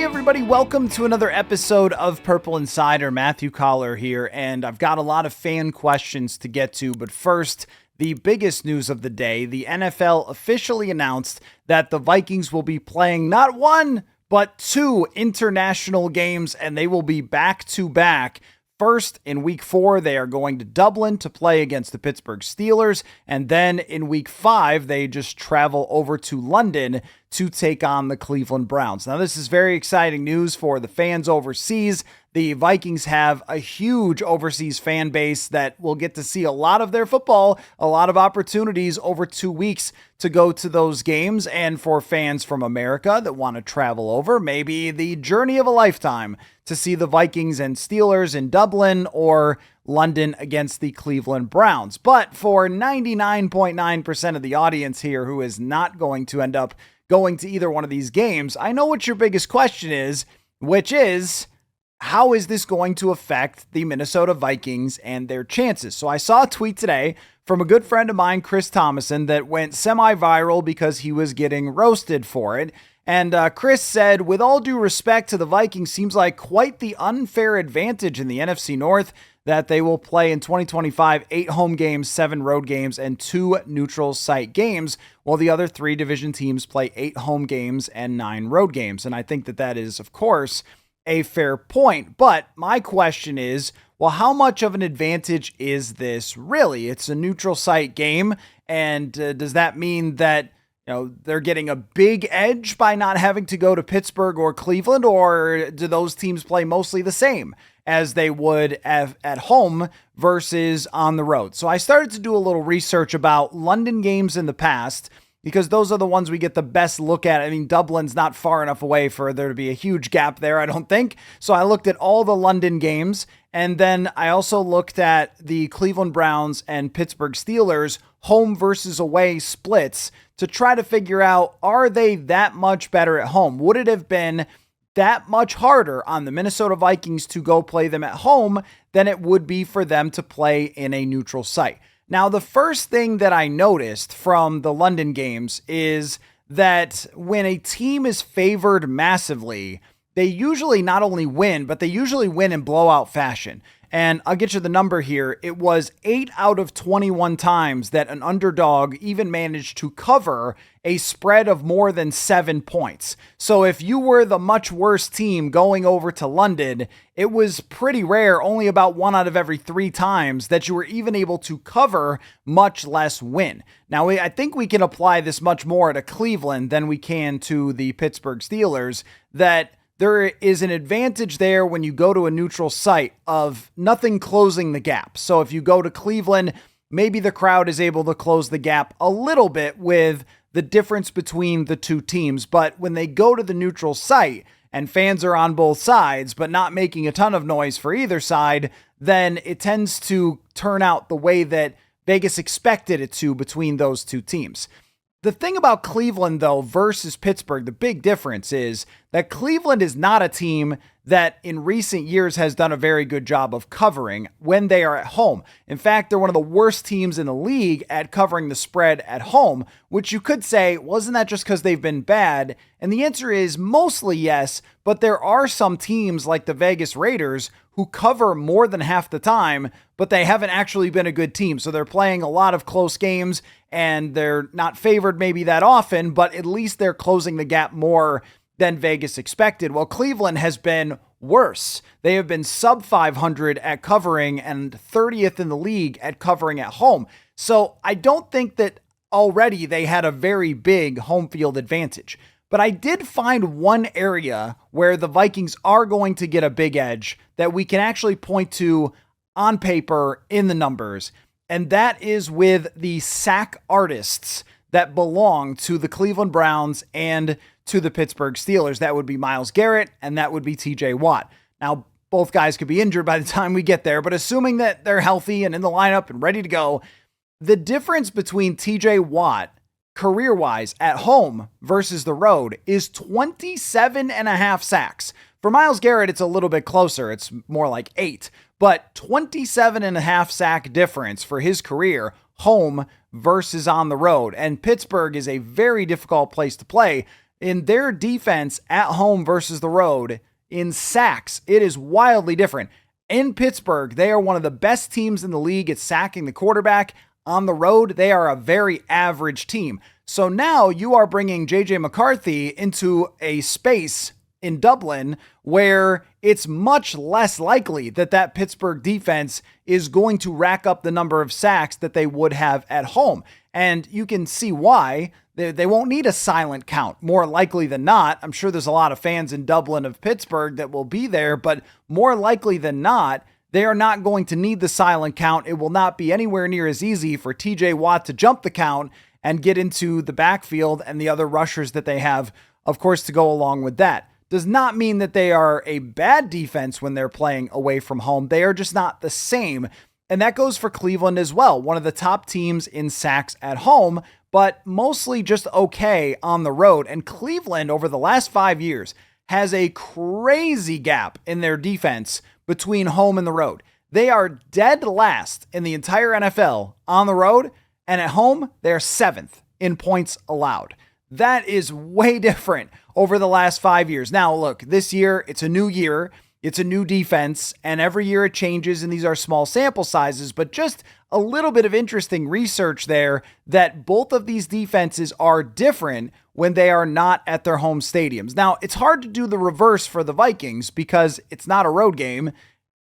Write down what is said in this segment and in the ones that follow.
Hey everybody, welcome to another episode of Purple Insider. Matthew Coller here, and I've got a lot of fan questions to get to, but first, the biggest news of the day. The NFL officially announced that the Vikings will be playing not one, but two international games, and they will be back-to-back. First, in Week 4, they are going to Dublin to play against the Pittsburgh Steelers, and then in Week 5, they just travel over to London to take on the Cleveland Browns. Now, this is very exciting news for the fans overseas. The Vikings have a huge overseas fan base that will get to see a lot of their football, a lot of opportunities over 2 weeks to go to those games. And for fans from America that want to travel over, maybe the journey of a lifetime to see the Vikings and Steelers in Dublin or London against the Cleveland Browns. But for 99.9% of the audience here who is not going to end up going to either one of these games, I know what your biggest question is, which is, how is this going to affect the Minnesota Vikings and their chances? So I saw a tweet today from a good friend of mine, Chris Thomason, that went semi-viral because he was getting roasted for it. And Chris said, with all due respect to the Vikings, seems like quite the unfair advantage in the NFC North that they will play in 2025, 8 home games, 7 road games, and 2 neutral site games, while the other 3 division teams play 8 home games and 9 road games. And I think that that is, of course, a fair point. But my question is, well, how much of an advantage is this really? It's a neutral site game. And does that mean that they're getting a big edge by not having to go to Pittsburgh or Cleveland, or do those teams play mostly the same as they would at home versus on the road? So I started to do a little research about London games in the past, because those are the ones we get the best look at. I mean, Dublin's not far enough away for there to be a huge gap there, I don't think. So I looked at all the London games, and then I also looked at the Cleveland Browns and Pittsburgh Steelers home versus away splits to try to figure out, are they that much better at home? Would it have been that much harder on the Minnesota Vikings to go play them at home than it would be for them to play in a neutral site? Now, the first thing that I noticed from the London games is that when a team is favored massively, they usually not only win, but they usually win in blowout fashion. And I'll get you the number here. It was 8 out of 21 times that an underdog even managed to cover a spread of more than 7 points. So if you were the much worse team going over to London, it was pretty rare, only about 1 out of every 3 times that you were even able to cover, much less win. Now, I think we can apply this much more to Cleveland than we can to the Pittsburgh Steelers, that there is an advantage there when you go to a neutral site of nothing closing the gap. So if you go to Cleveland, maybe the crowd is able to close the gap a little bit with the difference between the two teams. But when they go to the neutral site and fans are on both sides, but not making a ton of noise for either side, then it tends to turn out the way that Vegas expected it to between those two teams. The thing about Cleveland, though, versus Pittsburgh, the big difference is that Cleveland is not a team that in recent years has done a very good job of covering when they are at home. In fact, they're one of the worst teams in the league at covering the spread at home, which you could say, wasn't that just because they've been bad? And the answer is mostly yes, but there are some teams like the Vegas Raiders who cover more than half the time, but they haven't actually been a good team. So they're playing a lot of close games and they're not favored maybe that often, but at least they're closing the gap more than Vegas expected. Well, Cleveland has been worse. They have been sub 500 at covering and 30th in the league at covering at home. So I don't think that already they had a very big home field advantage. But I did find one area where the Vikings are going to get a big edge that we can actually point to on paper in the numbers. And that is with the sack artists that belong to the Cleveland Browns and to the Pittsburgh Steelers. That would be Myles Garrett and that would be TJ Watt. Now, both guys could be injured by the time we get there, but assuming that they're healthy and in the lineup and ready to go, the difference between TJ Watt career-wise at home versus the road is 27 and a half sacks. For Myles Garrett, it's a little bit closer. It's more like 8, but 27 and a half sack difference for his career home versus on the road. And Pittsburgh is a very difficult place to play. in their defense at home versus the road, in sacks, it is wildly different. In Pittsburgh, they are one of the best teams in the league at sacking the quarterback. On the road, they are a very average team. So now you are bringing J.J. McCarthy into a space in Dublin where it's much less likely that Pittsburgh defense is going to rack up the number of sacks that they would have at home. And you can see why. They won't need a silent count, more likely than not. I'm sure there's a lot of fans in Dublin of Pittsburgh that will be there, but more likely than not, they are not going to need the silent count. It will not be anywhere near as easy for TJ Watt to jump the count and get into the backfield and the other rushers that they have, of course, to go along with that. Does not mean that they are a bad defense when they're playing away from home. They are just not the same. And that goes for Cleveland as well. One of the top teams in sacks at home, but mostly just okay on the road. And Cleveland, over the last 5 years, has a crazy gap in their defense between home and the road. They are dead last in the entire NFL on the road, and at home, they're 7th in points allowed. That is way different over the last 5 years. Now, look, this year, it's a new year. It's a new defense, and every year it changes, and these are small sample sizes, but just a little bit of interesting research there that both of these defenses are different when they are not at their home stadiums. Now, it's hard to do the reverse for the Vikings because it's not a road game,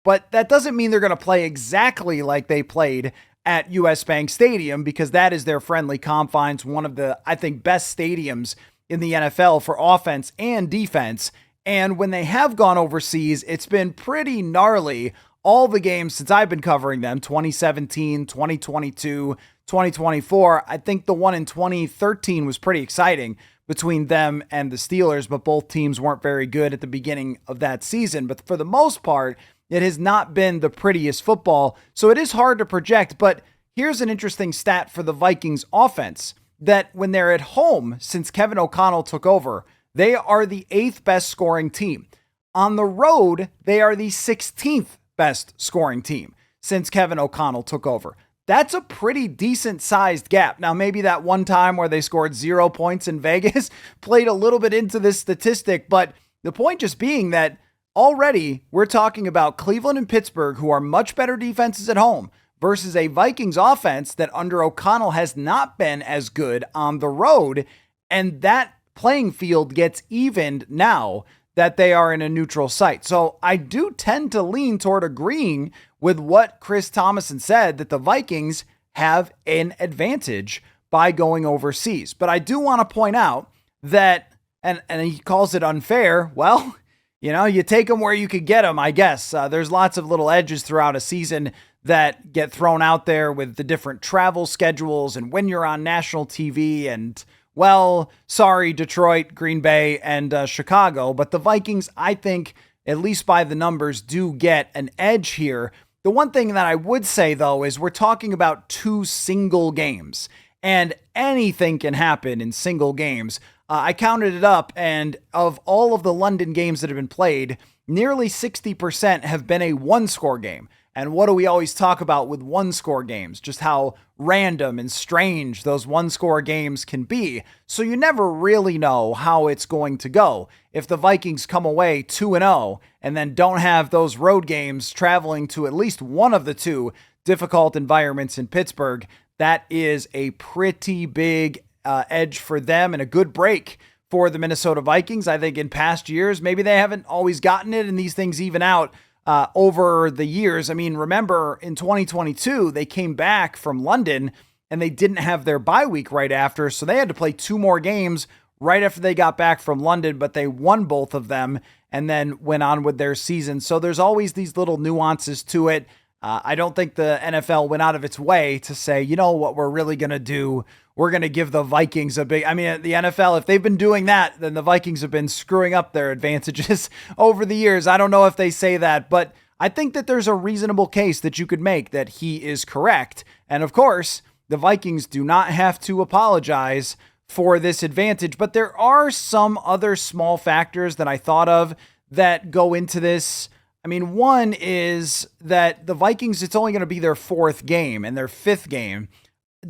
but that doesn't mean they're going to play exactly like they played at US Bank Stadium because that is their friendly confines, one of the, I think, best stadiums in the NFL for offense and defense. And when they have gone overseas, it's been pretty gnarly. All the games since I've been covering them, 2017, 2022, 2024. I think the one in 2013 was pretty exciting between them and the Steelers, but both teams weren't very good at the beginning of that season. But for the most part, it has not been the prettiest football. So it is hard to project. But here's an interesting stat for the Vikings offense, that when they're at home since Kevin O'Connell took over, they are the 8th best scoring team. On the road, they are the 16th best scoring team since Kevin O'Connell took over. That's a pretty decent sized gap. Now, maybe that one time where they scored 0 points in Vegas played a little bit into this statistic, but the point just being that already we're talking about Cleveland and Pittsburgh, who are much better defenses at home, versus a Vikings offense that under O'Connell has not been as good on the road. And that playing field gets evened now that they are in a neutral site. So I do tend to lean toward agreeing with what Chris Thomason said, that the Vikings have an advantage by going overseas. But I do want to point out that, and he calls it unfair, well, you take them where you could get them, I guess. There's lots of little edges throughout a season that get thrown out there with the different travel schedules and when you're on national TV and, well, sorry, Detroit, Green Bay, and Chicago. But the Vikings, I think, at least by the numbers, do get an edge here. The one thing that I would say, though, is we're talking about 2 single games, and anything can happen in single games. I counted it up, and of all of the London games that have been played, nearly 60% have been a one-score game. And what do we always talk about with one-score games? Just how random and strange those one-score games can be. So you never really know how it's going to go. If the Vikings come away 2-0 and then don't have those road games traveling to at least one of the 2 difficult environments in Pittsburgh, that is a pretty big edge for them and a good break for the Minnesota Vikings. I think in past years, maybe they haven't always gotten it and these things even out over the years. I mean, remember in 2022, they came back from London and they didn't have their bye week right after. So they had to play 2 more games right after they got back from London, but they won both of them and then went on with their season. So there's always these little nuances to it. I don't think the NFL went out of its way to say, you know what we're really going to do? We're going to give the Vikings a big, the NFL, if they've been doing that, then the Vikings have been screwing up their advantages over the years. I don't know if they say that, but I think that there's a reasonable case that you could make that he is correct. And of course, the Vikings do not have to apologize for this advantage, but there are some other small factors that I thought of that go into this. One is that the Vikings, it's only going to be their 4th game, and their 5th game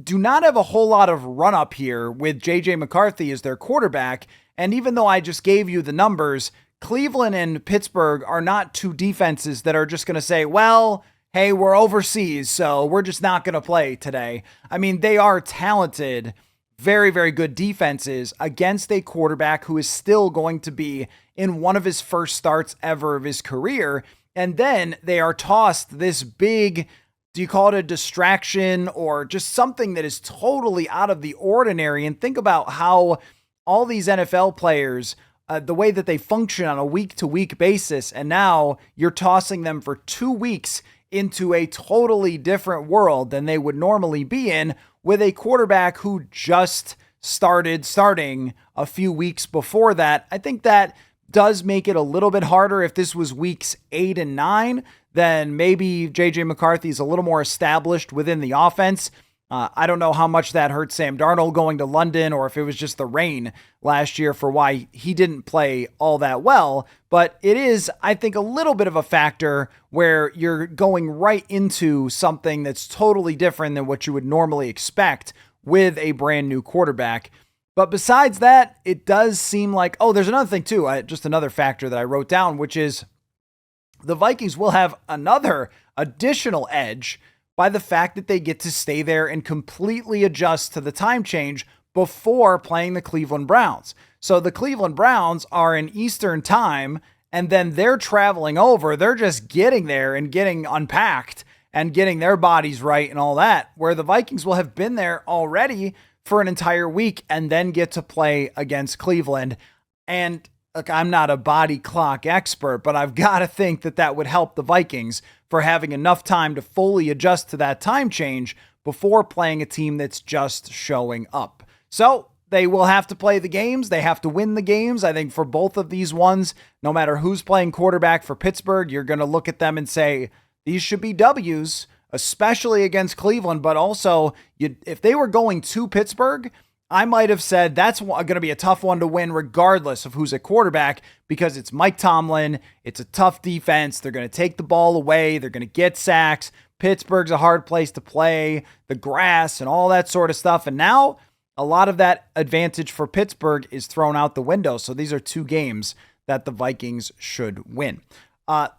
do not have a whole lot of run up here with J.J. McCarthy as their quarterback. And even though I just gave you the numbers, Cleveland and Pittsburgh are not two defenses that are just going to say, well, hey, we're overseas, so we're just not going to play today. I mean, they are talented, very, very good defenses against a quarterback who is still going to be in one of his first starts ever of his career. And then they are tossed this big, do you call it a distraction or just something that is totally out of the ordinary? And think about how all these NFL players, the way that they function on a week-to-week basis, and now you're tossing them for 2 weeks into a totally different world than they would normally be in with a quarterback who just starting a few weeks before that. I think that does make it a little bit harder. If this was weeks 8 and 9, then maybe JJ McCarthy's a little more established within the offense. I don't know how much that hurt Sam Darnold going to London, or if it was just the rain last year for why he didn't play all that well. But it is, I think, a little bit of a factor where you're going right into something that's totally different than what you would normally expect with a brand new quarterback. But besides that, it does seem like, oh, there's another thing too, just another factor that I wrote down, which is the Vikings will have another additional edge by the fact that they get to stay there and completely adjust to the time change before playing the Cleveland Browns. So the Cleveland Browns are in Eastern time, and then they're traveling over. They're just getting there and getting unpacked and getting their bodies right and all that, where the Vikings will have been there already for an entire week and then get to play against Cleveland. And look, I'm not a body clock expert, but I've got to think that that would help the Vikings for having enough time to fully adjust to that time change before playing a team that's just showing up. So they will have to play the games. They have to win the games. I think for both of these ones, no matter who's playing quarterback for Pittsburgh, you're going to look at them and say, these should be W's, especially against Cleveland. But also, if they were going to Pittsburgh, I might have said that's going to be a tough one to win regardless of who's at quarterback, because it's Mike Tomlin. It's a tough defense. They're going to take the ball away. They're going to get sacks. Pittsburgh's a hard place to play, the grass and all that sort of stuff. And now a lot of that advantage for Pittsburgh is thrown out the window. So these are 2 games that the Vikings should win.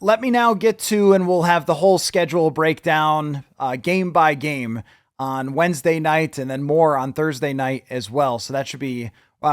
Let me now get to, and we'll have the whole schedule breakdown game by game on Wednesday night and then more on Thursday night as well. So that should be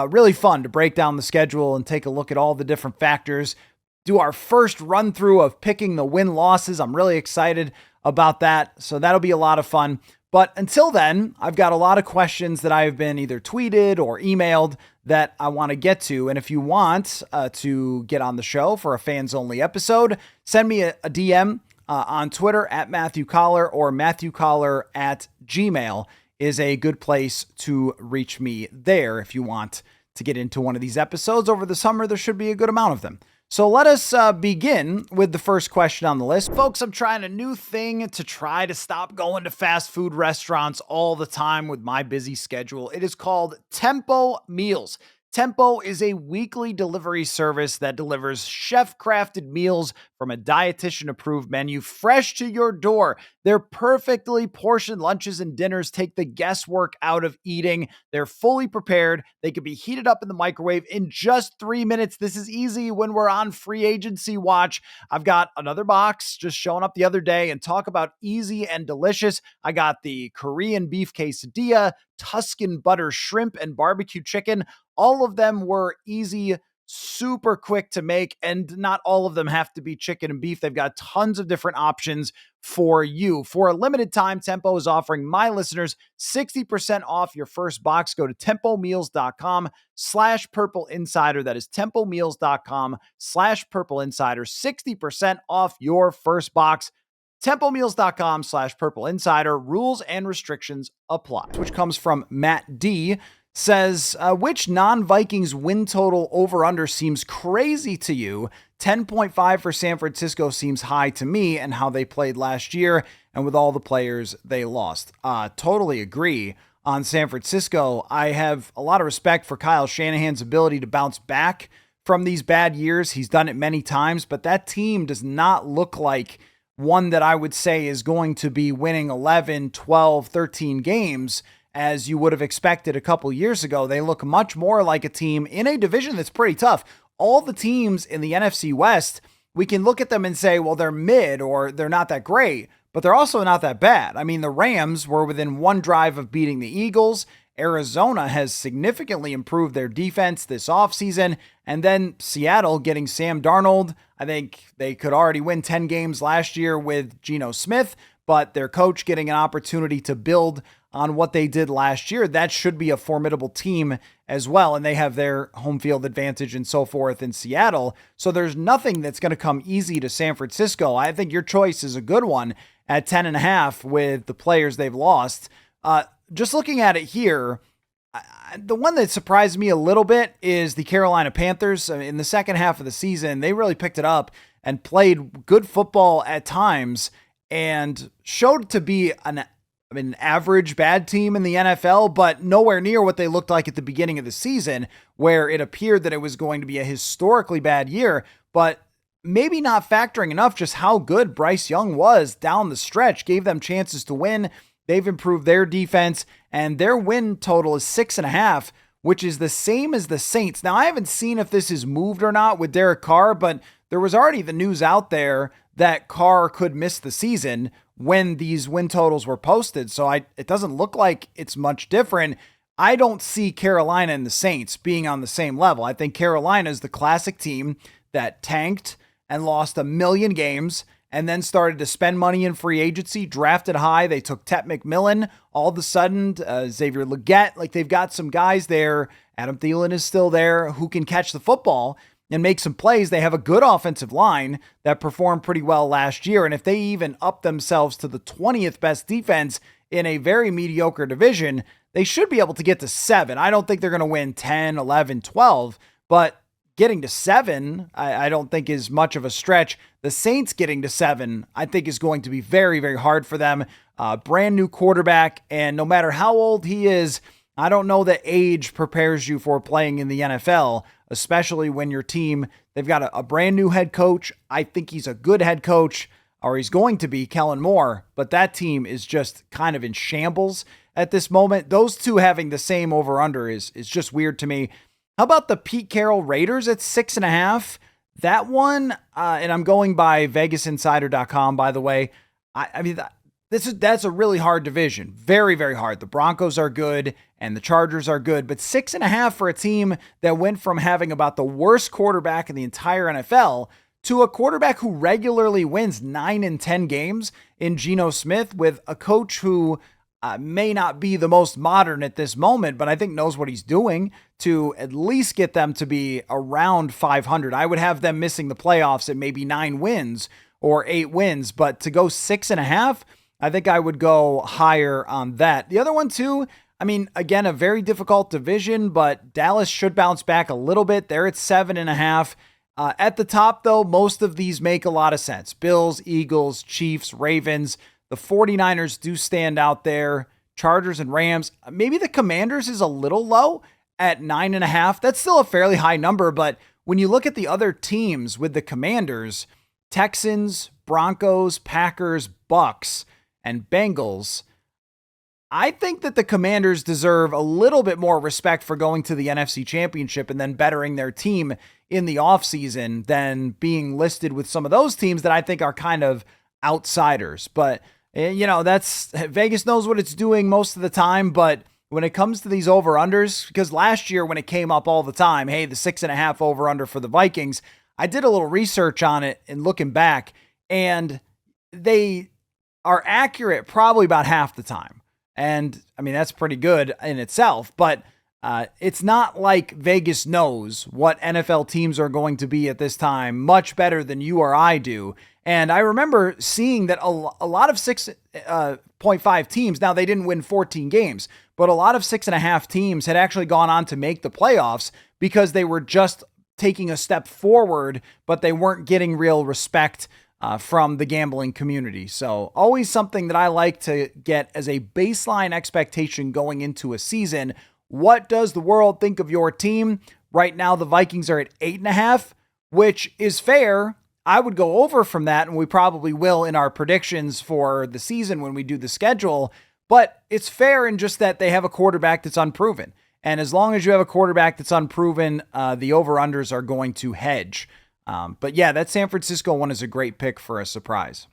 really fun to break down the schedule and take a look at all the different factors. Do our first run through of picking the win-losses. I'm really excited about that. So that'll be a lot of fun. But until then, I've got a lot of questions that I've been either tweeted or emailed that I want to get to. And if you want to get on the show for a fans-only episode, send me a DM on Twitter at Matthew Coller, or Matthew Coller at Gmail is a good place to reach me there. If you want to get into one of these episodes over the summer, there should be a good amount of them. So let us begin with the first question on the list. Folks, I'm trying a new thing to try to stop going to fast food restaurants all the time with my busy schedule. It is called Tempo Meals. Tempo is a weekly delivery service that delivers chef-crafted meals from a dietitian-approved menu fresh to your door. Their perfectly portioned lunches and dinners take the guesswork out of eating. They're fully prepared. They can be heated up in the microwave in just 3 minutes. This is easy when we're on free agency watch. I've got another box just showing up the other day, and talk about easy and delicious. I got the Korean beef quesadilla, Tuscan butter shrimp, and barbecue chicken. All of them were easy, super quick to make, and not all of them have to be chicken and beef. They've got tons of different options for you. For a limited time, Tempo is offering my listeners 60% off your first box. Go to tempomeals.com/Purple Insider. That is tempomeals.com/Purple Insider. 60% off your first box. tempomeals.com/Purple Insider. Rules and restrictions apply. Which comes from Matt D. Says, which non-Vikings win total over-under seems crazy to you? 10.5 for San Francisco seems high to me, and how they played last year and with all the players they lost. Totally agree on San Francisco. I have a lot of respect for Kyle Shanahan's ability to bounce back from these bad years. He's done it many times, but that team does not look like one that I would say is going to be winning 11, 12, 13 games. as you would have expected a couple years ago. They look much more like a team in a division that's pretty tough. All the teams in the NFC West, we can look at them and say, well, they're mid or they're not that great, but they're also not that bad. I mean, the Rams were within one drive of beating the Eagles. Arizona has significantly improved their defense this offseason. And then Seattle getting Sam Darnold. I think they could already win 10 games last year with Geno Smith, but their coach getting an opportunity to build on what they did last year, that should be a formidable team as well. And they have their home field advantage and so forth in Seattle. So there's nothing that's going to come easy to San Francisco. I think your choice is a good one at 10.5 with the players they've lost. Just looking at it here, the one that surprised me a little bit is the Carolina Panthers. In the second half of the season, they really picked it up and played good football at times and showed to be an average bad team in the NFL, but nowhere near what they looked like at the beginning of the season, where it appeared that it was going to be a historically bad year, but maybe not factoring enough just how good Bryce Young was down the stretch, gave them chances to win. They've improved their defense, and their win total is 6.5, which is the same as the Saints. Now, I haven't seen if this is moved or not with Derek Carr, but there was already the news out there that Carr could miss the season when these win totals were posted. So it doesn't look like it's much different. I don't see Carolina and the Saints being on the same level. I think Carolina is the classic team that tanked and lost a million games and then started to spend money in free agency, drafted high. They took Tet McMillan. All of a sudden, Xavier Legette, like they've got some guys there. Adam Thielen is still there who can catch the football and make some plays. They have a good offensive line that performed pretty well last year. And if they even up themselves to the 20th best defense in a very mediocre division, they should be able to get to 7. I don't think they're going to win 10, 11, 12, but getting to 7, I don't think is much of a stretch. The Saints getting to 7, I think is going to be very, very hard for them. Brand new quarterback, and no matter how old he is, I don't know that age prepares you for playing in the NFL, especially when your team, they've got a brand new head coach. I think he's a good head coach, or he's going to be, Kellen Moore, but that team is just kind of in shambles at this moment. Those two having the same over-under is just weird to me. How about the Pete Carroll Raiders at 6.5? That one, and I'm going by VegasInsider.com, by the way. I mean, that's a really hard division. Very, very hard. The Broncos are good and the Chargers are good, but 6.5 for a team that went from having about the worst quarterback in the entire NFL to a quarterback who regularly wins 9 and 10 games in Geno Smith, with a coach who may not be the most modern at this moment, but I think knows what he's doing to at least get them to be around 500. I would have them missing the playoffs at maybe 9 wins or 8 wins, but to go 6.5, I think I would go higher on that. The other one too, I mean, again, a very difficult division, but Dallas should bounce back a little bit. They're at 7.5. At the top though, most of these make a lot of sense. Bills, Eagles, Chiefs, Ravens. The 49ers do stand out there. Chargers and Rams. Maybe the Commanders is a little low at 9.5. That's still a fairly high number, but when you look at the other teams with the Commanders, Texans, Broncos, Packers, Bucks, and Bengals, I think that the Commanders deserve a little bit more respect for going to the NFC Championship and then bettering their team in the offseason than being listed with some of those teams that I think are kind of outsiders. But you know, that's Vegas knows what it's doing most of the time, but when it comes to these over-unders, because last year when it came up all the time, hey, the 6.5 over-under for the Vikings, I did a little research on it and looking back, and they are accurate probably about half the time. And I mean, that's pretty good in itself, but it's not like Vegas knows what NFL teams are going to be at this time much better than you or I do. And I remember seeing that a lot of 6.5 teams, now they didn't win 14 games, but a lot of 6.5 teams had actually gone on to make the playoffs because they were just taking a step forward, but they weren't getting real respect from the gambling community. So always something that I like to get as a baseline expectation going into a season. What does the world think of your team? Right now, the Vikings are at 8.5, which is fair. I would go over from that, and we probably will in our predictions for the season when we do the schedule. But it's fair in just that they have a quarterback that's unproven. And as long as you have a quarterback that's unproven, the over-unders are going to hedge. But yeah, that San Francisco one is a great pick for a surprise.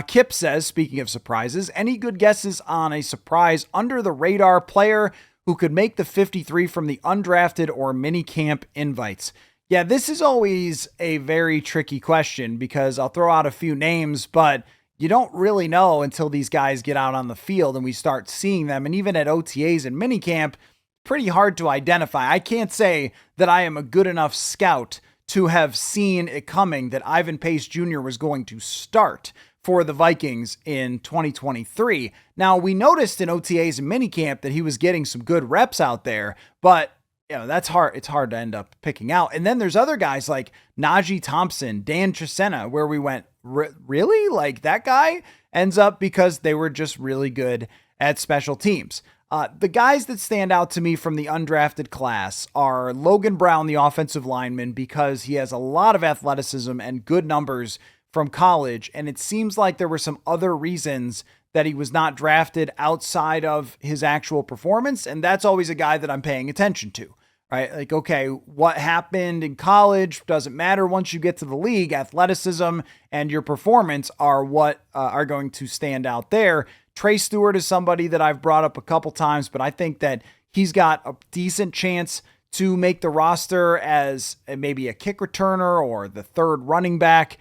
Kip says, speaking of surprises, any good guesses on a surprise under the radar player who could make the 53 from the undrafted or mini camp invites? Yeah, this is always a very tricky question because I'll throw out a few names, but you don't really know until these guys get out on the field and we start seeing them. And even at OTAs and minicamp, pretty hard to identify. I can't say that I am a good enough scout to have seen it coming that Ivan Pace Jr. was going to start for the Vikings in 2023. Now, we noticed in OTAs and minicamp that he was getting some good reps out there, but that's hard. It's hard to end up picking out. And then there's other guys like Najee Thompson, Dan Chisena, where we went, really? Like that guy ends up because they were just really good at special teams. The guys that stand out to me from the undrafted class are Logan Brown, the offensive lineman, because he has a lot of athleticism and good numbers from college. And it seems like there were some other reasons that he was not drafted outside of his actual performance. And that's always a guy that I'm paying attention to, right? Like, okay, what happened in college doesn't matter. Once you get to the league, athleticism and your performance are what are going to stand out there. Trey Stewart is somebody that I've brought up a couple times, but I think that he's got a decent chance to make the roster as maybe a kick returner or the third running back.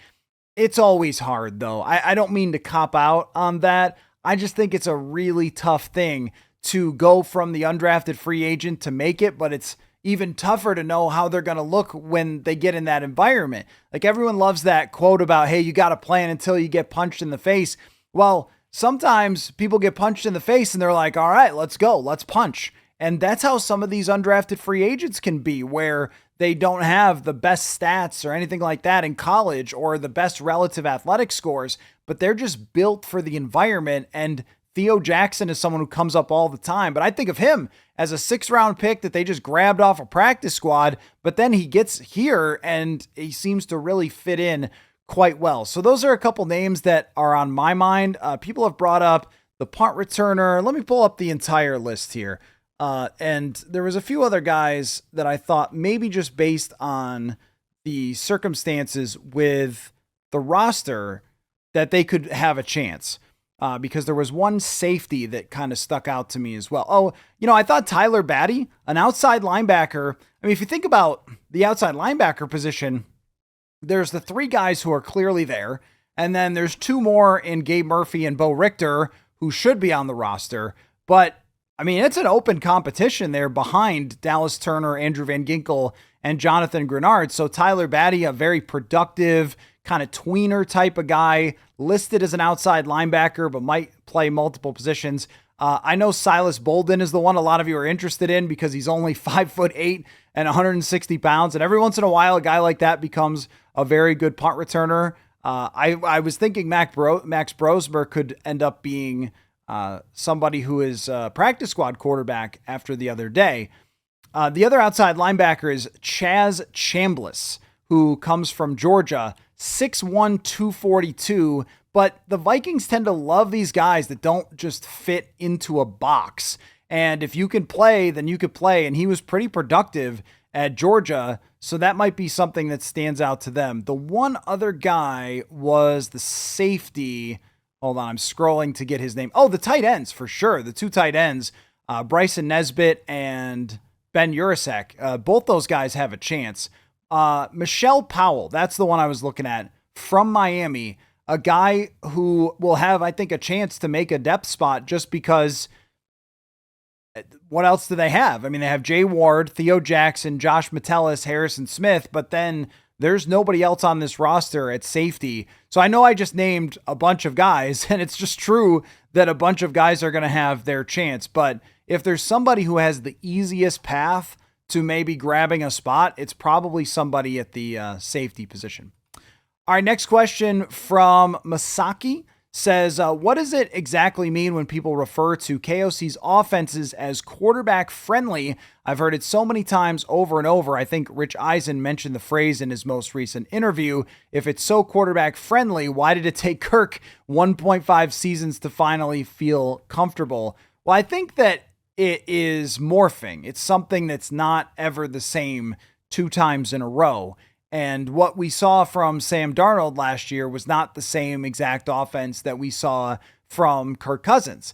It's always hard, though. I don't mean to cop out on that. I just think it's a really tough thing to go from the undrafted free agent to make it, but it's even tougher to know how they're going to look when they get in that environment. Like everyone loves that quote about, hey, you got to plan until you get punched in the face. Well, sometimes people get punched in the face and they're like, all right, let's go, let's punch. And that's how some of these undrafted free agents can be, where they don't have the best stats or anything like that in college or the best relative athletic scores, but they're just built for the environment. And Theo Jackson is someone who comes up all the time, but I think of him as a 6th-round pick that they just grabbed off a practice squad, but then he gets here and he seems to really fit in quite well. So those are a couple names that are on my mind. People have brought up the punt returner. Let me pull up the entire list here. And there was a few other guys that I thought maybe just based on the circumstances with the roster that they could have a chance. Because there was one safety that kind of stuck out to me as well. Oh, I thought Tyler Batty, an outside linebacker. I mean, if you think about the outside linebacker position, there's the 3 guys who are clearly there. And then there's 2 more in Gabe Murphy and Bo Richter who should be on the roster. But I mean, it's an open competition there behind Dallas Turner, Andrew Van Ginkel, and Jonathan Grenard. So Tyler Batty, a very productive kind of tweener type of guy, listed as an outside linebacker, but might play multiple positions. I know Silas Bolden is the one a lot of you are interested in because he's only 5'8" and 160 pounds. And every once in a while, a guy like that becomes a very good punt returner. I was thinking Max Brosmer could end up being somebody who is a practice squad quarterback after the other day. The other outside linebacker is Chaz Chambliss, who comes from Georgia, 6'1", 242. But the Vikings tend to love these guys that don't just fit into a box. And if you can play, then you could play. And he was pretty productive at Georgia. So that might be something that stands out to them. The one other guy was the safety. Hold on, I'm scrolling to get his name. Oh, the tight ends, for sure. The 2 tight ends, Bryson Nesbitt and Ben Urasek. Both those guys have a chance. Michelle Powell, that's the one I was looking at, from Miami. A guy who will have, I think, a chance to make a depth spot just because what else do they have? I mean, they have Jay Ward, Theo Jackson, Josh Metellus, Harrison Smith, but then there's nobody else on this roster at safety. So I know I just named a bunch of guys, and it's just true that a bunch of guys are going to have their chance. But if there's somebody who has the easiest path to maybe grabbing a spot, it's probably somebody at the safety position. All right, next question from Masaki says, what does it exactly mean when people refer to KOC's offenses as quarterback friendly? I've heard it so many times over and over. I think Rich Eisen mentioned the phrase in his most recent interview. If it's so quarterback friendly, why did it take Kirk 1.5 seasons to finally feel comfortable? Well, I think that it is morphing. It's something that's not ever the same 2 times in a row. And what we saw from Sam Darnold last year was not the same exact offense that we saw from Kirk Cousins.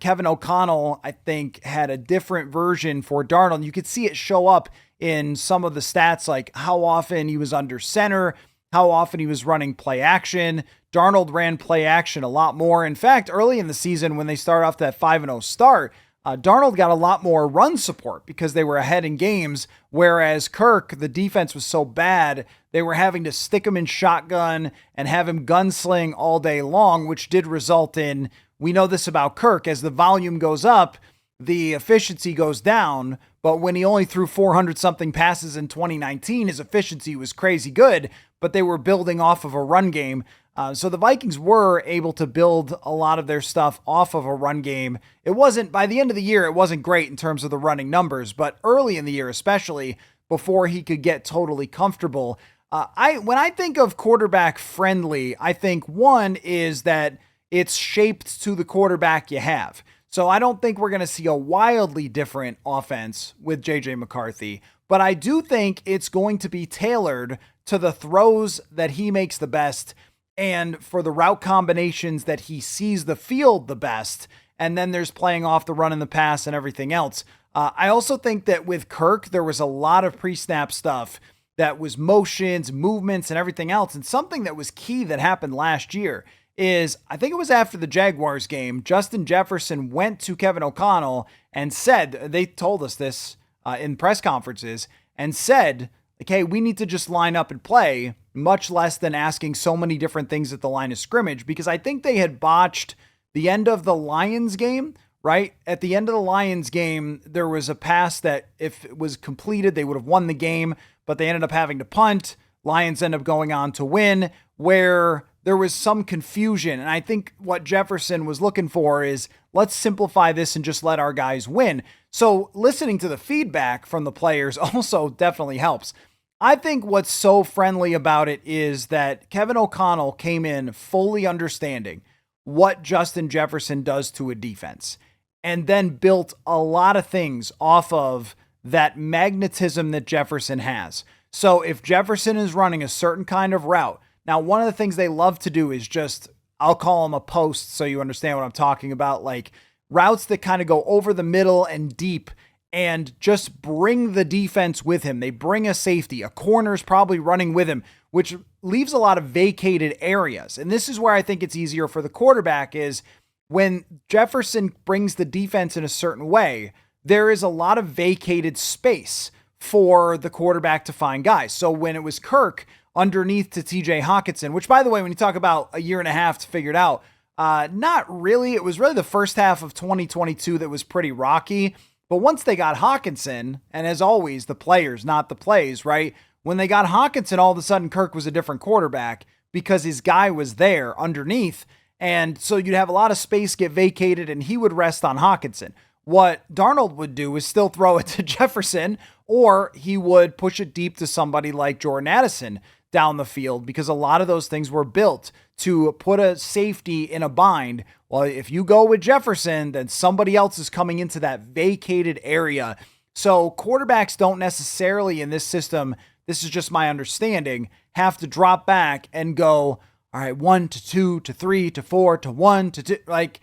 Kevin O'Connell, I think, had a different version for Darnold. You could see it show up in some of the stats, like how often he was under center, how often he was running play action. Darnold ran play action a lot more. In fact, early in the season, when they started off that 5-0 start, Darnold got a lot more run support because they were ahead in games, whereas Kirk, the defense was so bad, they were having to stick him in shotgun and have him gunsling all day long, which did result in, we know this about Kirk, as the volume goes up, the efficiency goes down. But when he only threw 400-something passes in 2019, his efficiency was crazy good, but they were building off of a run game. So the Vikings were able to build a lot of their stuff off of a run game. It wasn't, by the end of the year, it wasn't great in terms of the running numbers, but early in the year, especially before he could get totally comfortable. When I think of quarterback friendly, I think one is that it's shaped to the quarterback you have. So I don't think we're going to see a wildly different offense with JJ McCarthy, but I do think it's going to be tailored to the throws that he makes the best and for the route combinations that he sees the field the best. And then there's playing off the run and the pass and everything else. I also think that with Kirk, there was a lot of pre-snap stuff that was motions, movements, and everything else. And something that was key that happened last year is, I think it was after the Jaguars game, Justin Jefferson went to Kevin O'Connell and said, they told us this in press conferences, and said, okay, we need to just line up and play, much less than asking so many different things at the line of scrimmage, because I think they had botched the end of the Lions game, right? At the end of the Lions game, there was a pass that if it was completed, they would have won the game, but they ended up having to punt. Lions ended up going on to win, where there was some confusion. And I think what Jefferson was looking for is, let's simplify this and just let our guys win. So listening to the feedback from the players also definitely helps. I think what's so friendly about it is that Kevin O'Connell came in fully understanding what Justin Jefferson does to a defense, and then built a lot of things off of that magnetism that Jefferson has. So if Jefferson is running a certain kind of route, now one of the things they love to do is just, I'll call them a post so you understand what I'm talking about, like routes that kind of go over the middle and deep and just bring the defense with him. They bring a safety, a corner's probably running with him, which leaves a lot of vacated areas. And this is where I think it's easier for the quarterback is when Jefferson brings the defense in a certain way, there is a lot of vacated space for the quarterback to find guys. So when it was Kirk underneath to TJ Hockenson, which by the way, when you talk about a year and a half to figure it out, not really. It was really the first half of 2022 that was pretty rocky. But once they got Hockenson, and as always, the players, not the plays, right? When they got Hockenson, all of a sudden Kirk was a different quarterback because his guy was there underneath. And so you'd have a lot of space get vacated and he would rest on Hockenson. What Darnold would do is still throw it to Jefferson, or he would push it deep to somebody like Jordan Addison down the field, because a lot of those things were built to put a safety in a bind. Well, if you go with Jefferson, then somebody else is coming into that vacated area. So quarterbacks don't necessarily in this system, this is just my understanding, have to drop back and go, all right, 1 to 2 to 3 to 4 to 1 to 2. Like,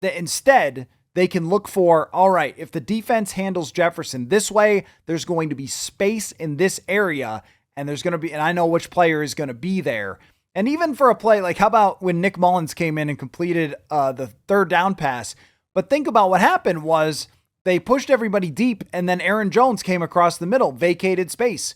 instead, they can look for, all right, if the defense handles Jefferson this way, there's going to be space in this area, and there's going to be, and I know which player is going to be there. And even for a play, like how about when Nick Mullins came in and completed the third down pass? But think about what happened was they pushed everybody deep, and then Aaron Jones came across the middle, vacated space.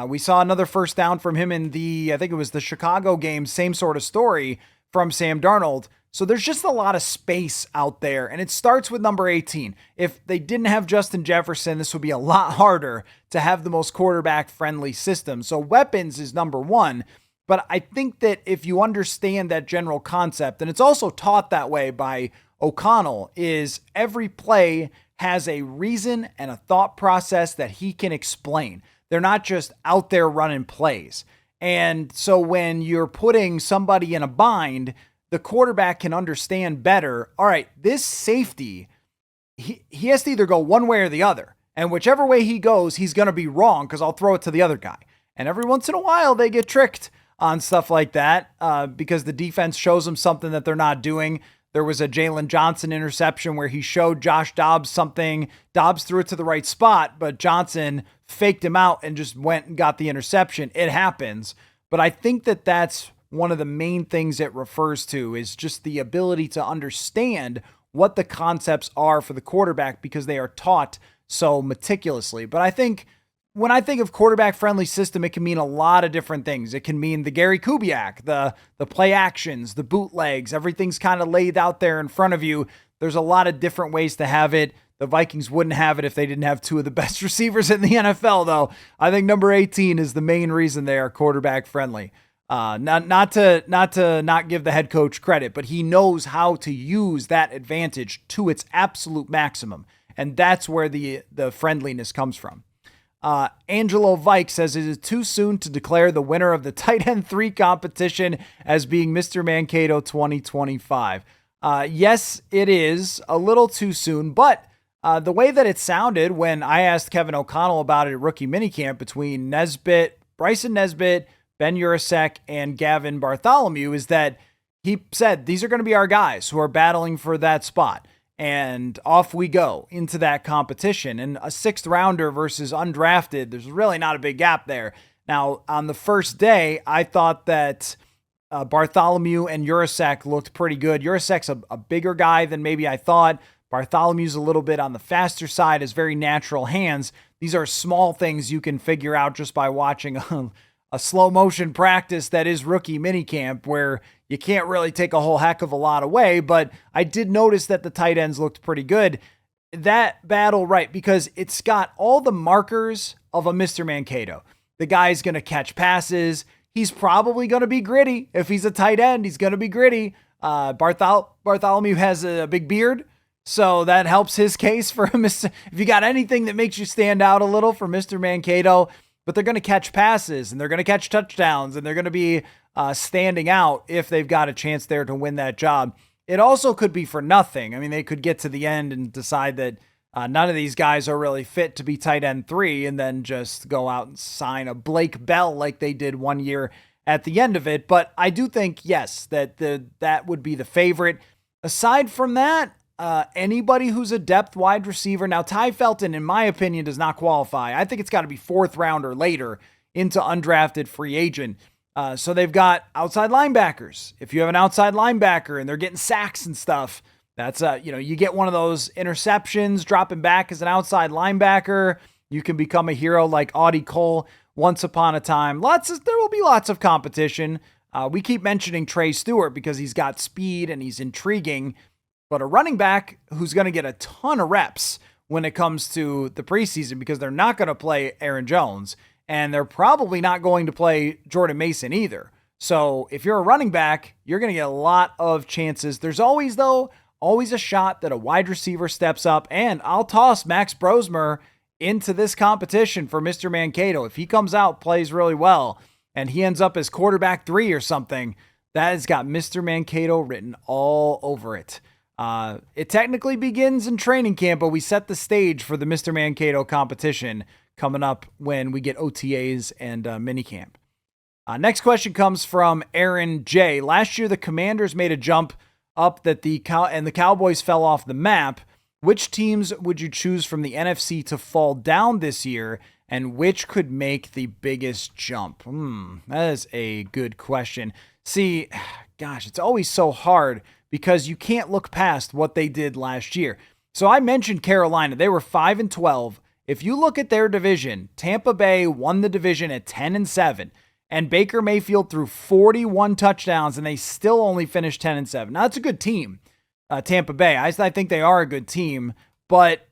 We saw another first down from him in I think it was the Chicago game, same sort of story from Sam Darnold. So there's just a lot of space out there, and it starts with number 18. If they didn't have Justin Jefferson, this would be a lot harder to have the most quarterback-friendly system. So weapons is number one. But I think that if you understand that general concept, and it's also taught that way by O'Connell, is every play has a reason and a thought process that he can explain. They're not just out there running plays. And so when you're putting somebody in a bind, the quarterback can understand better, all right, this safety, he has to either go one way or the other. And whichever way he goes, he's going to be wrong because I'll throw it to the other guy. And every once in a while, they get tricked on stuff like that because the defense shows them something that they're not doing. There was a Jalen Johnson interception where he showed Josh Dobbs something. Dobbs threw it to the right spot, but Johnson faked him out and just went and got the interception. It happens. But I think that that's one of the main things it refers to is just the ability to understand what the concepts are for the quarterback because they are taught so meticulously. But I think when I think of quarterback-friendly system, it can mean a lot of different things. It can mean the Gary Kubiak, the play actions, the bootlegs, everything's kind of laid out there in front of you. There's a lot of different ways to have it. The Vikings wouldn't have it if they didn't have two of the best receivers in the NFL, though. I think number 18 is the main reason they are quarterback-friendly. Not to not give the head coach credit, but he knows how to use that advantage to its absolute maximum. And that's where the friendliness comes from. Angelo Vikes says, it is too soon to declare the winner of the tight end 3 competition as being Mr. Mankato 2025. Yes, it is a little too soon, but the way that it sounded when I asked Kevin O'Connell about it at rookie minicamp between Bryson Nesbitt, Ben Urasek, and Gavin Bartholomew is that he said, these are going to be our guys who are battling for that spot. And off we go into that competition. And a 6th rounder versus undrafted, there's really not a big gap there. Now, on the first day, I thought that Bartholomew and Urasek looked pretty good. Urasek's a bigger guy than maybe I thought. Bartholomew's a little bit on the faster side, has very natural hands. These are small things you can figure out just by watching a slow motion practice that is rookie minicamp where you can't really take a whole heck of a lot away, but I did notice that the tight ends looked pretty good. That battle, right, because it's got all the markers of a Mr. Mankato. The guy's going to catch passes. He's probably going to be gritty. If he's a tight end, he's going to be gritty. Bartholomew has a big beard, so that helps his case for Mr. If you got anything that makes you stand out a little for Mr. Mankato, but they're going to catch passes and they're going to catch touchdowns and they're going to be standing out if they've got a chance there to win that job. It also could be for nothing. I mean, they could get to the end and decide that none of these guys are really fit to be tight end 3 and then just go out and sign a Blake Bell like they did one year at the end of it. But I do think, yes, that that would be the favorite. Aside from that, anybody who's a depth wide receiver. Now, Ty Felton, in my opinion, does not qualify. I think it's got to be 4th round or later into undrafted free agent. So they've got outside linebackers. If you have an outside linebacker and they're getting sacks and stuff, that's, you get one of those interceptions, dropping back as an outside linebacker. You can become a hero like Audie Cole once upon a time. There will be lots of competition. We keep mentioning Trey Stewart because he's got speed and he's intriguing, but a running back who's going to get a ton of reps when it comes to the preseason because they're not going to play Aaron Jones. And they're probably not going to play Jordan Mason either. So if you're a running back, you're going to get a lot of chances. There's always a shot that a wide receiver steps up. And I'll toss Max Brosmer into this competition for Mr. Mankato. If he comes out, plays really well, and he ends up as quarterback 3 or something, that has got Mr. Mankato written all over it. It technically begins in training camp, but we set the stage for the Mr. Mankato competition coming up when we get OTAs and minicamp. Next question comes from Aaron J. Last year, the Commanders made a jump up that the Cowboys fell off the map. Which teams would you choose from the NFC to fall down this year, and which could make the biggest jump? That is a good question. See, gosh, it's always so hard because you can't look past what they did last year. So I mentioned Carolina. They were 5-12. If you look at their division, Tampa Bay won the division at 10-7, and Baker Mayfield threw 41 touchdowns, and they still only finished 10-7. Now, that's a good team, Tampa Bay. I think they are a good team, but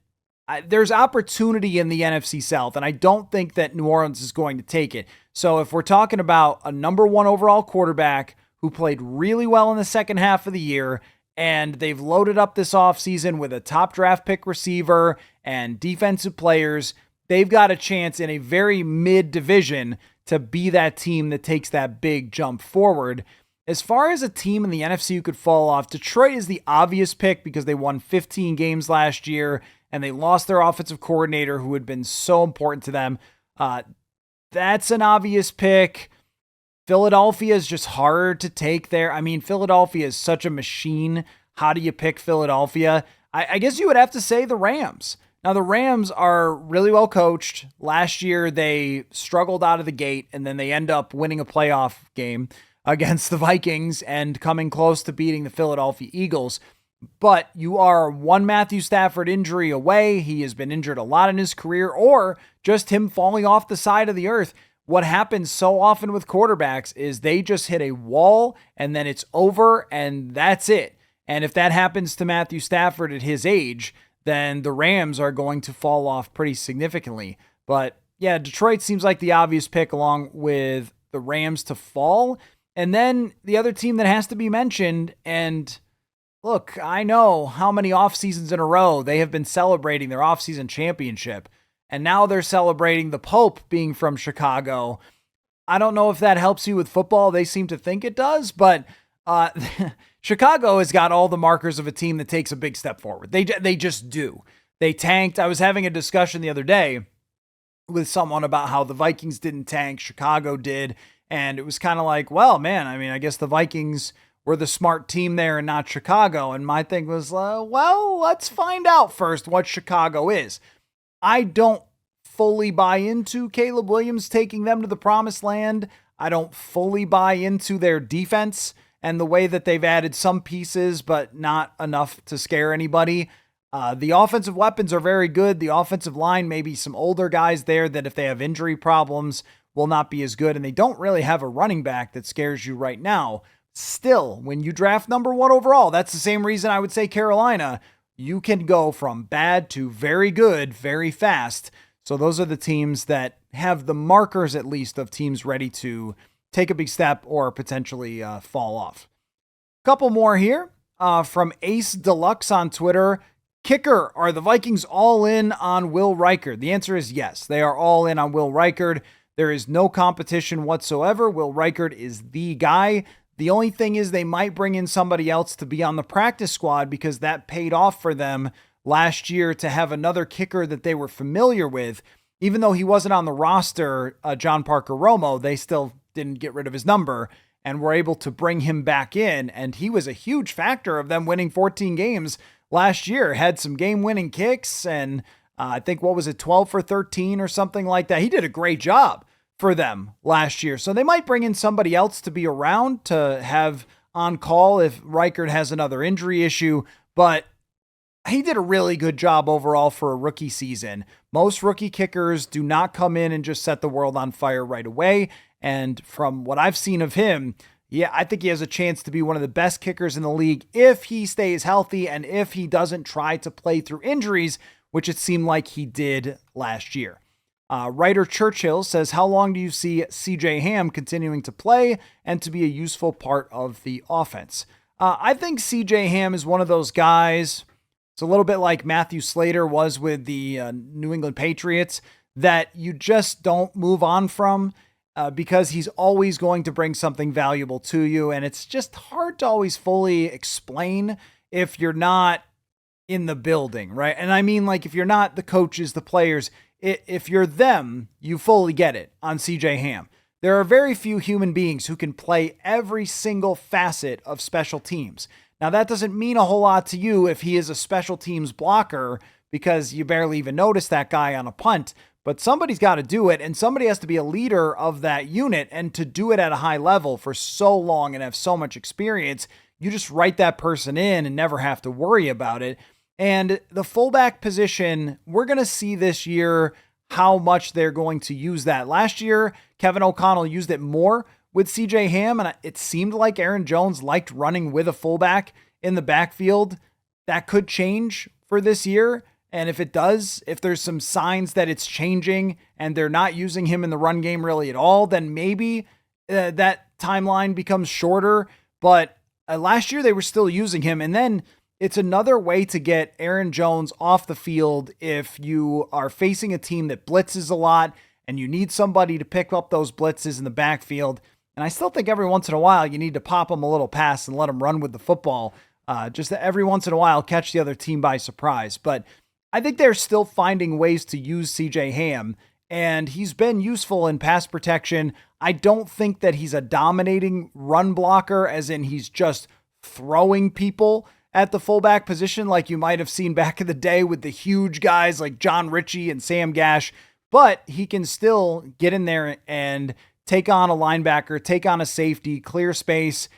there's opportunity in the NFC South, and I don't think that New Orleans is going to take it. So if we're talking about a number one overall quarterback who played really well in the second half of the year, and they've loaded up this offseason with a top draft pick receiver and defensive players, they've got a chance in a very mid division to be that team that takes that big jump forward. As far as a team in the NFC who could fall off, Detroit is the obvious pick because they won 15 games last year and they lost their offensive coordinator who had been so important to them. That's an obvious pick. Philadelphia is just hard to take there. I mean, Philadelphia is such a machine. How do you pick Philadelphia? I guess you would have to say the Rams. Now, the Rams are really well coached. Last year, they struggled out of the gate, and then they end up winning a playoff game against the Vikings and coming close to beating the Philadelphia Eagles. But you are one Matthew Stafford injury away. He has been injured a lot in his career, or just him falling off the side of the earth. What happens so often with quarterbacks is they just hit a wall and then it's over and that's it. And if that happens to Matthew Stafford at his age, then the Rams are going to fall off pretty significantly. But yeah, Detroit seems like the obvious pick along with the Rams to fall. And then the other team that has to be mentioned, and look, I know how many off seasons in a row they have been celebrating their off-season championship. And now they're celebrating the Pope being from Chicago. I don't know if that helps you with football. They seem to think it does, but Chicago has got all the markers of a team that takes a big step forward. They just do. They tanked. I was having a discussion the other day with someone about how the Vikings didn't tank, Chicago did. And it was kind of like, well, man, I mean, I guess the Vikings were the smart team there and not Chicago. And my thing was, well, let's find out first what Chicago is. I don't fully buy into Caleb Williams taking them to the promised land. I don't fully buy into their defense and the way that they've added some pieces, but not enough to scare anybody. The offensive weapons are very good. The offensive line, maybe some older guys there that if they have injury problems will not be as good. And they don't really have a running back that scares you right now. Still, when you draft number one overall, that's the same reason I would say Carolina. You can go from bad to very good very fast. So those are the teams that have the markers, at least, of teams ready to take a big step or potentially fall off. Couple more here from Ace Deluxe on Twitter. Kicker, are the Vikings all in on Will Riker? The answer is yes. They are all in on Will Riker. There is no competition whatsoever. Will Riker is the guy. The only thing is they might bring in somebody else to be on the practice squad because that paid off for them last year to have another kicker that they were familiar with. Even though he wasn't on the roster, John Parker Romo, they still didn't get rid of his number and were able to bring him back in. And he was a huge factor of them winning 14 games last year. Had some game-winning kicks and I think, 12 for 13 or something like that. He did a great job for them last year. So they might bring in somebody else to be around to have on call if Riker has another injury issue, but he did a really good job overall for a rookie season. Most rookie kickers do not come in and just set the world on fire right away. And from what I've seen of him, yeah, I think he has a chance to be one of the best kickers in the league if he stays healthy and if he doesn't try to play through injuries, which it seemed like he did last year. Writer Churchill says, how long do you see CJ Ham continuing to play and to be a useful part of the offense? I think CJ Ham is one of those guys, it's a little bit like Matthew Slater was with the New England Patriots, that you just don't move on from because he's always going to bring something valuable to you. And it's just hard to always fully explain if you're not in the building, right? And I mean, like, if you're not the coaches, the players, if you're them, you fully get it on CJ Ham. There are very few human beings who can play every single facet of special teams. Now, that doesn't mean a whole lot to you if he is a special teams blocker because you barely even notice that guy on a punt, but somebody's got to do it, and somebody has to be a leader of that unit, and to do it at a high level for so long and have so much experience, you just write that person in and never have to worry about it. And the fullback position, we're going to see this year how much they're going to use that. Last year, Kevin O'Connell used it more with CJ Ham, and it seemed like Aaron Jones liked running with a fullback in the backfield. That could change for this year, And if it does, if there's some signs that it's changing and they're not using him in the run game really at all, then maybe that timeline becomes shorter. But last year they were still using him. And then it's another way to get Aaron Jones off the field if you are facing a team that blitzes a lot and you need somebody to pick up those blitzes in the backfield. And I still think every once in a while you need to pop them a little pass and let them run with the football. Just every once in a while catch the other team by surprise. But I think they're still finding ways to use CJ Ham, and he's been useful in pass protection. I don't think that he's a dominating run blocker, as in he's just throwing people at the fullback position like you might have seen back in the day with the huge guys like John Ritchie and Sam Gash, but he can still get in there and take on a linebacker, take on a safety, clear space,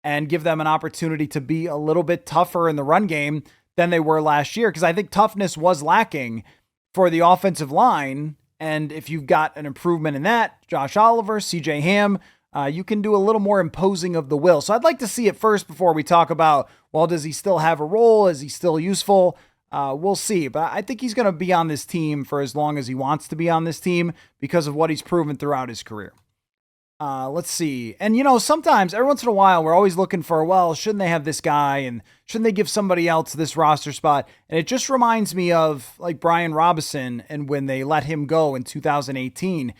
and give them an opportunity to be a little bit tougher in the run game than they were last year. Because I think toughness was lacking for the offensive line. And if you've got an improvement in that, Josh Oliver, CJ Ham, you can do a little more imposing of the will. So I'd like to see it first before we talk about, well, does he still have a role? Is he still useful? We'll see. But I think he's going to be on this team for as long as he wants to be on this team because of what he's proven throughout his career. Let's see. And, sometimes every once in a while, we're always looking for, well, shouldn't they have this guy? And shouldn't they give somebody else this roster spot? And it just reminds me of like Brian Robinson and when they let him go in 2018,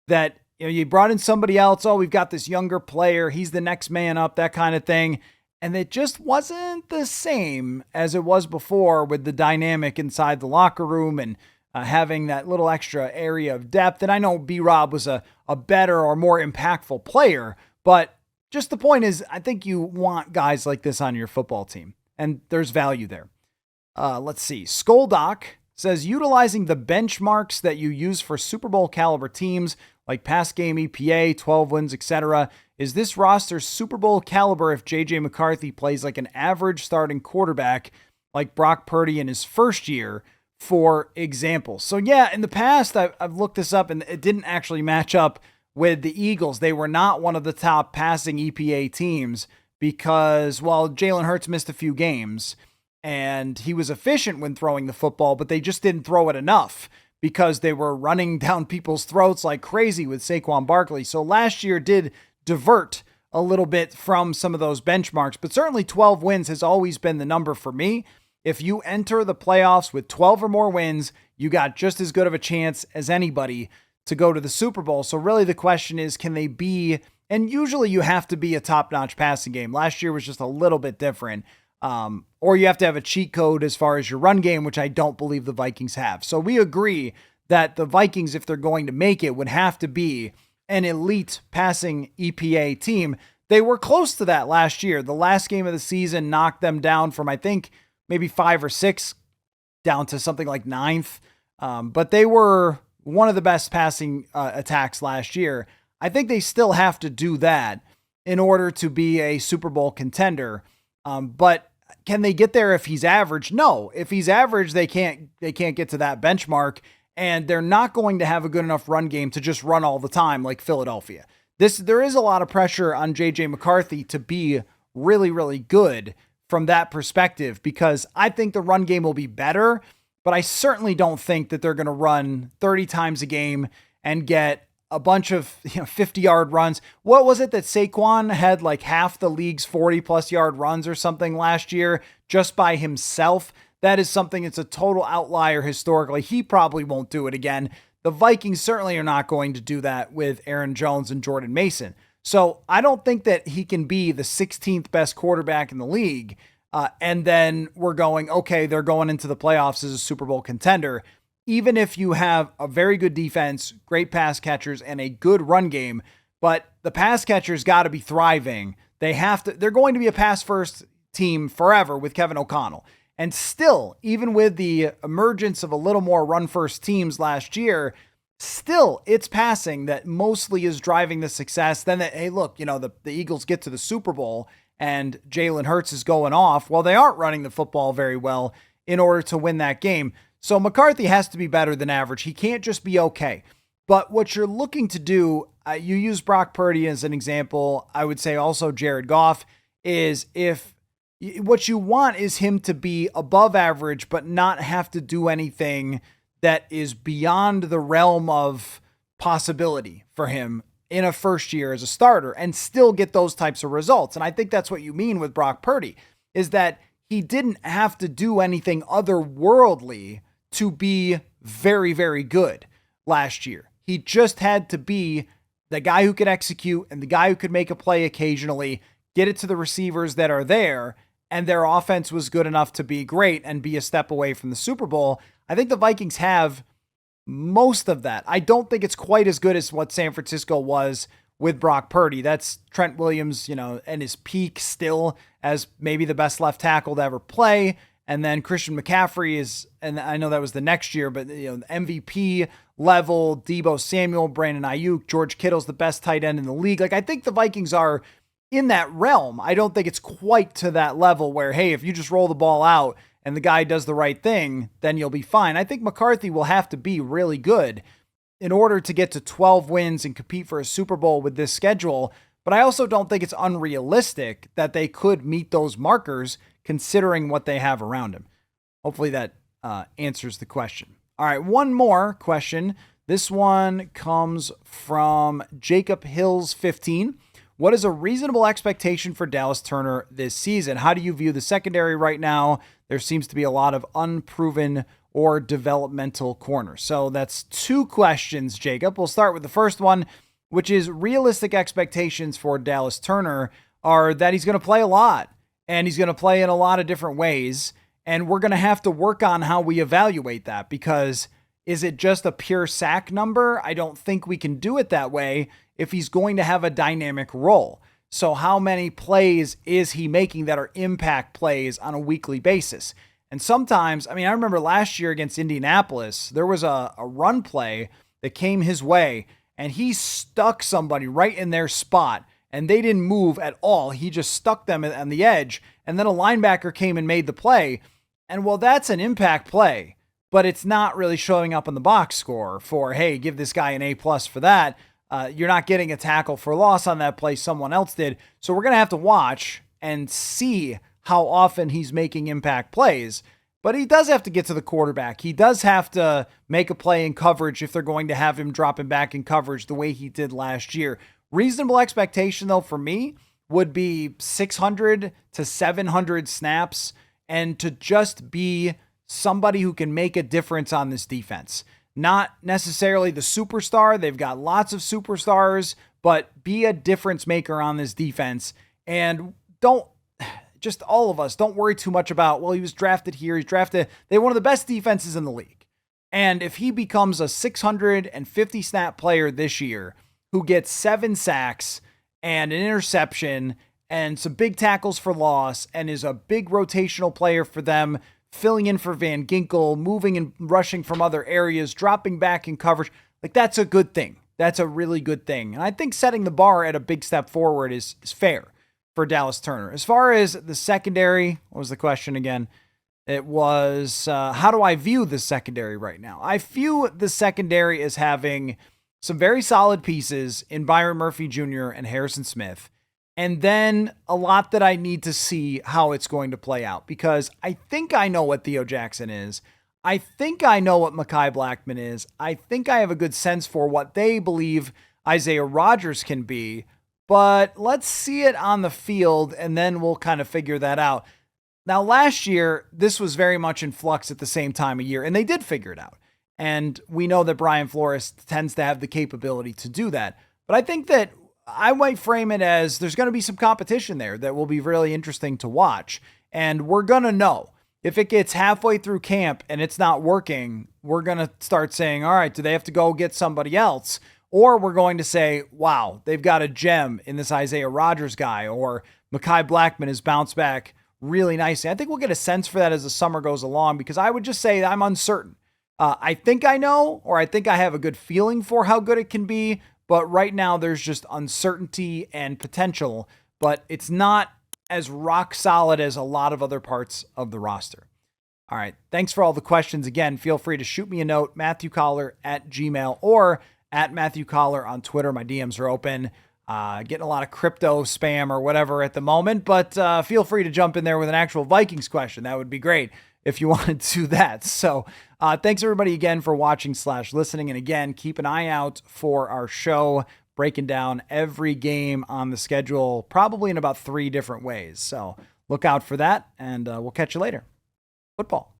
that, you brought in somebody else. Oh, we've got this younger player. He's the next man up, that kind of thing. And it just wasn't the same as it was before with the dynamic inside the locker room and having that little extra area of depth. And I know B-Rob was a better or more impactful player, but just the point is, I think you want guys like this on your football team, and there's value there. Let's see. Skol Doc says, utilizing the benchmarks that you use for Super Bowl caliber teams like pass game EPA, 12 wins, etc., is this roster Super Bowl caliber if J.J. McCarthy plays like an average starting quarterback like Brock Purdy in his first year, for example? So yeah, in the past, I've looked this up and it didn't actually match up with the Eagles. They were not one of the top passing EPA teams because, well, Jalen Hurts missed a few games and he was efficient when throwing the football, but they just didn't throw it enough because they were running down people's throats like crazy with Saquon Barkley. So last year did divert a little bit from some of those benchmarks, but certainly 12 wins has always been the number for me. If you enter the playoffs with 12 or more wins, you got just as good of a chance as anybody to go to the Super Bowl. So really the question is, can they be, and usually you have to be a top-notch passing game. Last year was just a little bit different. Or you have to have a cheat code as far as your run game, which I don't believe the Vikings have. So we agree that the Vikings, if they're going to make it, would have to be an elite passing EPA team. They were close to that last year. The last game of the season knocked them down from, I think, maybe 5 or 6 down to something like 9th. But they were one of the best passing attacks last year. I think they still have to do that in order to be a Super Bowl contender. But can they get there if he's average? No. If he's average, they can't get to that benchmark, and they're not going to have a good enough run game to just run all the time like Philadelphia. There is a lot of pressure on J.J. McCarthy to be really, really good from that perspective, because I think the run game will be better, but I certainly don't think that they're going to run 30 times a game and get a bunch of 50-yard runs. What was it that Saquon had like half the league's 40-plus yard runs or something last year just by himself? That is something that's a total outlier historically. He probably won't do it again. The Vikings certainly are not going to do that with Aaron Jones and Jordan Mason. So I don't think that he can be the 16th best quarterback in the league. And then we're going, okay, they're going into the playoffs as a Super Bowl contender. Even if you have a very good defense, great pass catchers, and a good run game, but the pass catchers got to be thriving. They're going to be a pass first team forever with Kevin O'Connell. And still, even with the emergence of a little more run first teams last year, still it's passing that mostly is driving the success. Then, hey, look, the Eagles get to the Super Bowl and Jalen Hurts is going off. Well, they aren't running the football very well in order to win that game. So McCarthy has to be better than average. He can't just be okay. But what you're looking to do, you use Brock Purdy as an example. I would say also Jared Goff, is if What you want is him to be above average, but not have to do anything that is beyond the realm of possibility for him in a first year as a starter and still get those types of results. And I think that's what you mean with Brock Purdy, is that he didn't have to do anything otherworldly to be very, very good last year. He just had to be the guy who could execute and the guy who could make a play occasionally, get it to the receivers that are there, and their offense was good enough to be great and be a step away from the Super Bowl. I think the Vikings have most of that. I don't think it's quite as good as what San Francisco was with Brock Purdy. That's Trent Williams, and his peak still as maybe the best left tackle to ever play. And then Christian McCaffrey is, and I know that was the next year, but MVP level, Deebo Samuel, Brandon Ayuk, George Kittle's the best tight end in the league. Like, I think the Vikings are in that realm. I don't think it's quite to that level where, hey, if you just roll the ball out and the guy does the right thing, then you'll be fine. I think McCarthy will have to be really good in order to get to 12 wins and compete for a Super Bowl with this schedule. But I also don't think it's unrealistic that they could meet those markers considering what they have around him. Hopefully that answers the question. All right, one more question. This one comes from Jacob Hills 15. What is a reasonable expectation for Dallas Turner this season? How do you view the secondary right now? There seems to be a lot of unproven or developmental corners. So that's two questions, Jacob. We'll start with the first one, which is realistic expectations for Dallas Turner are that he's going to play a lot and he's going to play in a lot of different ways. And we're going to have to work on how we evaluate that, because is it just a pure sack number? I don't think we can do it that way if he's going to have a dynamic role. So how many plays is he making that are impact plays on a weekly basis? And sometimes, I remember last year against Indianapolis, there was a run play that came his way and he stuck somebody right in their spot and they didn't move at all. He just stuck them on the edge, and then a linebacker came and made the play. And well, that's an impact play, but it's not really showing up on the box score for, hey, give this guy an A+ for that. You're not getting a tackle for loss on that play. Someone else did. So we're going to have to watch and see how often he's making impact plays. But he does have to get to the quarterback. He does have to make a play in coverage if they're going to have him dropping back in coverage the way he did last year. Reasonable expectation, though, for me would be 600 to 700 snaps and to just be somebody who can make a difference on this defense. Not necessarily the superstar. They've got lots of superstars, but be a difference maker on this defense. And just all of us, don't worry too much about, well, he was drafted here. They have one of the best defenses in the league. And if he becomes a 650 snap player this year who gets 7 sacks and an interception and some big tackles for loss and is a big rotational player for them, filling in for Van Ginkel, moving and rushing from other areas, dropping back in coverage, like, that's a good thing. That's a really good thing. And I think setting the bar at a big step forward is fair for Dallas Turner. As far as the secondary, what was the question again? It was, how do I view the secondary right now? I view the secondary as having some very solid pieces in Byron Murphy Jr. and Harrison Smith, and then a lot that I need to see how it's going to play out, because I think I know what Theo Jackson is. I think I know what Mekhi Blackmon is. I think I have a good sense for what they believe Isaiah Rodgers can be, but let's see it on the field and then we'll kind of figure that out. Now, last year, this was very much in flux at the same time of year, and they did figure it out. And we know that Brian Flores tends to have the capability to do that. But I think that I might frame it as there's going to be some competition there that will be really interesting to watch. And we're going to know if it gets halfway through camp and it's not working, we're going to start saying, all right, do they have to go get somebody else? Or we're going to say, wow, they've got a gem in this Isaiah Rodgers guy, or Mekhi Blackmon has bounced back really nicely. I think we'll get a sense for that as the summer goes along, because I would just say I'm uncertain. I think I know, or I think I have a good feeling for how good it can be, but right now there's just uncertainty and potential, but it's not as rock solid as a lot of other parts of the roster. All right. Thanks for all the questions. Again, feel free to shoot me a note, MatthewColler@gmail.com or @MatthewColler on Twitter. My DMs are open. Getting a lot of crypto spam or whatever at the moment, but feel free to jump in there with an actual Vikings question. That would be great if you wanted to do that. So thanks everybody again for watching / listening. And again, keep an eye out for our show breaking down every game on the schedule, probably in about 3 different ways. So look out for that, and we'll catch you later. Football.